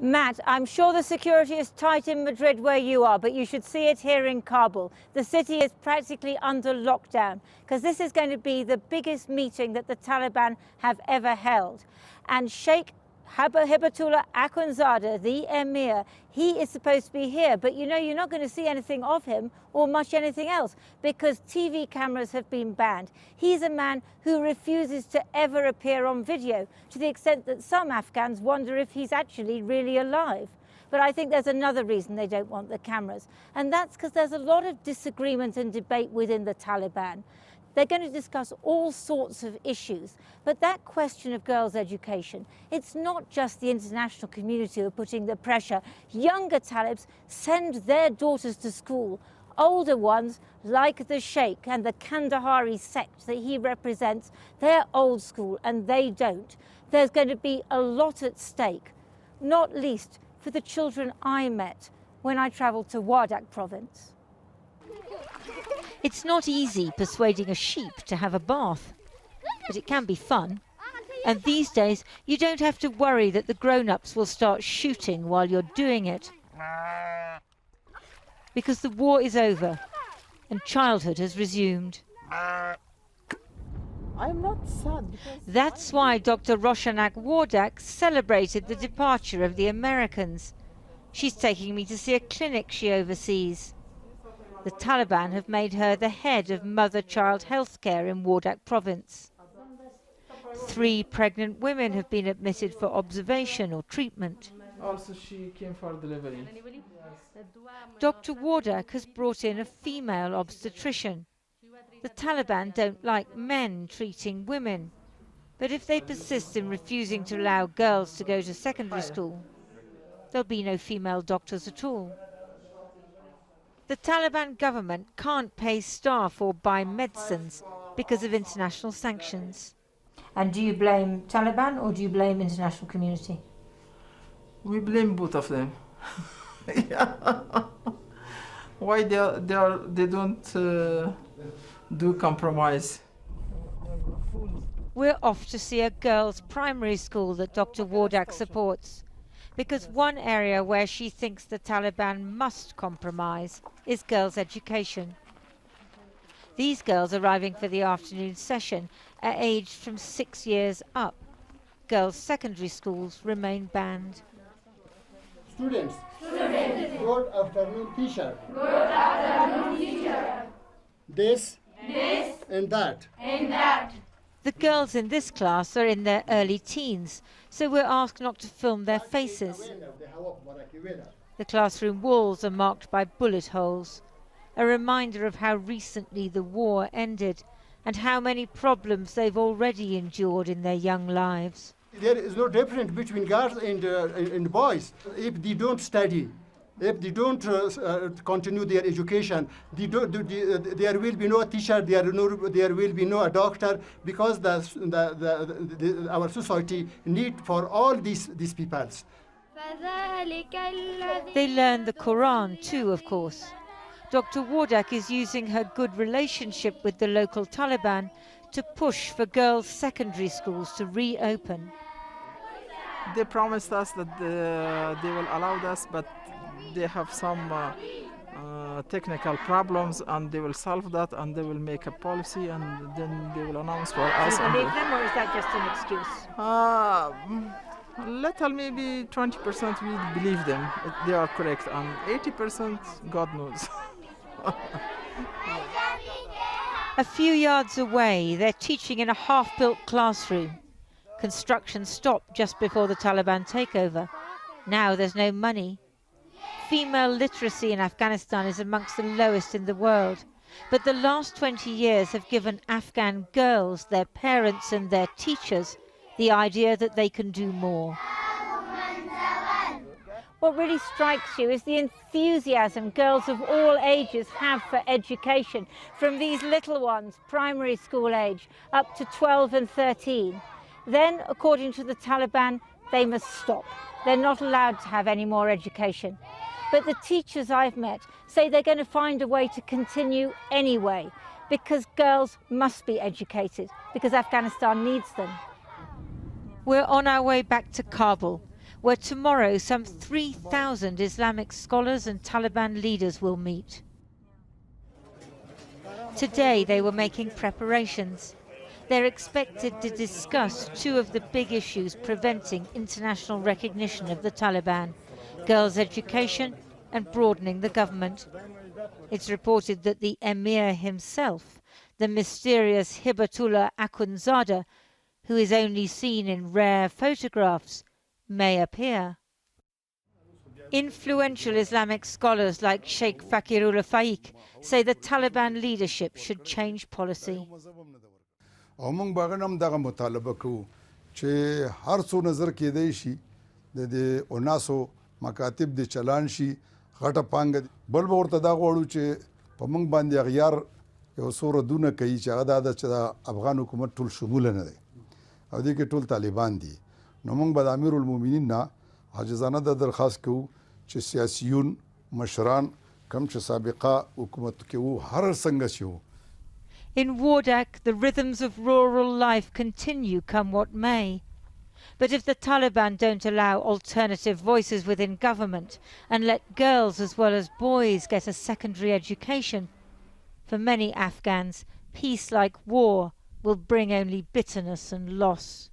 Matt, I'm sure the security is tight in Madrid where you are, but you should see it here in Kabul. The city is practically under lockdown because this is going to be the biggest meeting that the Taliban have ever held. And Sheikh Hibatullah Akhunzada, the emir, he is supposed to be here, but you know you're not going to see anything of him or much anything else because TV cameras have been banned. He's a man who refuses to ever appear on video, to the extent that some Afghans wonder if he's actually really alive. But I think there's another reason they don't want the cameras, and that's because there's a lot of disagreement and debate within the Taliban. They're going to discuss all sorts of issues, but that question of girls' education, it's not just the international community who are putting the pressure. Younger Talibs send their daughters to school. Older ones, like the Sheikh and the Kandahari sect that he represents, they're old school and they don't. There's going to be a lot at stake, not least for the children I met when I travelled to Wardak province. It's not easy persuading a sheep to have a bath, but it can be fun. And these days, you don't have to worry that the grown-ups will start shooting while you're doing it. Because the war is over and childhood has resumed. I'm not sad. That's why Dr. Roshanak Wardak celebrated the departure of the Americans. She's taking me to see a clinic she oversees. The Taliban have made her the head of mother-child healthcare in Wardak province. 3 pregnant women have been admitted for observation or treatment. Also, she came for delivery. Dr. Wardak has brought in a female obstetrician. The Taliban don't like men treating women, but if they persist in refusing to allow girls to go to secondary school, there'll be no female doctors at all. The Taliban government can't pay staff or buy medicines because of international sanctions. And do you blame Taliban or do you blame international community? We blame both of them. Yeah. Why they don't do compromise? We're off to see a girls' primary school that Dr. Wardak supports, because one area where she thinks the Taliban must compromise is girls' education. These girls arriving for the afternoon session are aged from 6 years up. Girls' secondary schools remain banned. Students. Good afternoon, teacher. Good afternoon, teacher. This. And that. The girls in this class are in their early teens, so we're asked not to film their faces. The classroom walls are marked by bullet holes, a reminder of how recently the war ended and how many problems they've already endured in their young lives. There is no difference between girls and boys. If they don't study, if they don't continue their education, there will be no teacher, there will be no doctor, because our society need for all these people. They learn the Quran too, of course. Dr. Wardak is using her good relationship with the local Taliban to push for girls' secondary schools to reopen. They promised us that they will allow us, but they have some technical problems, and they will solve that, and they will make a policy, and then they will announce for us. Do you believe them, or is that just an excuse? Little, maybe 20% we believe them. They are correct, and 80% God knows. A few yards away, they're teaching in a half-built classroom. Construction stopped just before the Taliban takeover. Now there's no money. Female literacy in Afghanistan is amongst the lowest in the world. But the last 20 years have given Afghan girls, their parents and their teachers, the idea that they can do more. What really strikes you is the enthusiasm girls of all ages have for education, from these little ones, primary school age, up to 12 and 13. Then, according to the Taliban, they must stop. They're not allowed to have any more education. But the teachers I've met say they're going to find a way to continue anyway, because girls must be educated, because Afghanistan needs them. We're on our way back to Kabul, where tomorrow some 3,000 Islamic scholars and Taliban leaders will meet. Today they were making preparations. They're expected to discuss two of the big issues preventing international recognition of the Taliban: girls' education and broadening the government. It's reported that the Emir himself, the mysterious Hibatullah Akhunzada, who is only seen in rare photographs, may appear. Influential Islamic scholars like Sheikh Fakirullah Faik say the Taliban leadership should change policy. موږ باغنم دغه مطالبه کوو چې هر څو نظر کېدای شي د اوناسو مکاتب د چلان شي غټه پانګه بل به ورته دا غواړو چې په موږ باندې اغیار یو څو ردونه کوي چې هغه دا چې د افغان حکومت ټول شموله نه دی او دې کې ټول طالبان دي نو موږ به د امیر المؤمنین نه عاجزانه د درخواست کوو چې سیاسیون مشران کم چې سابقه حکومت کې وو هر څنګه شي وو. In Wardak, the rhythms of rural life continue, come what may. But if the Taliban don't allow alternative voices within government and let girls as well as boys get a secondary education, for many Afghans, peace like war will bring only bitterness and loss.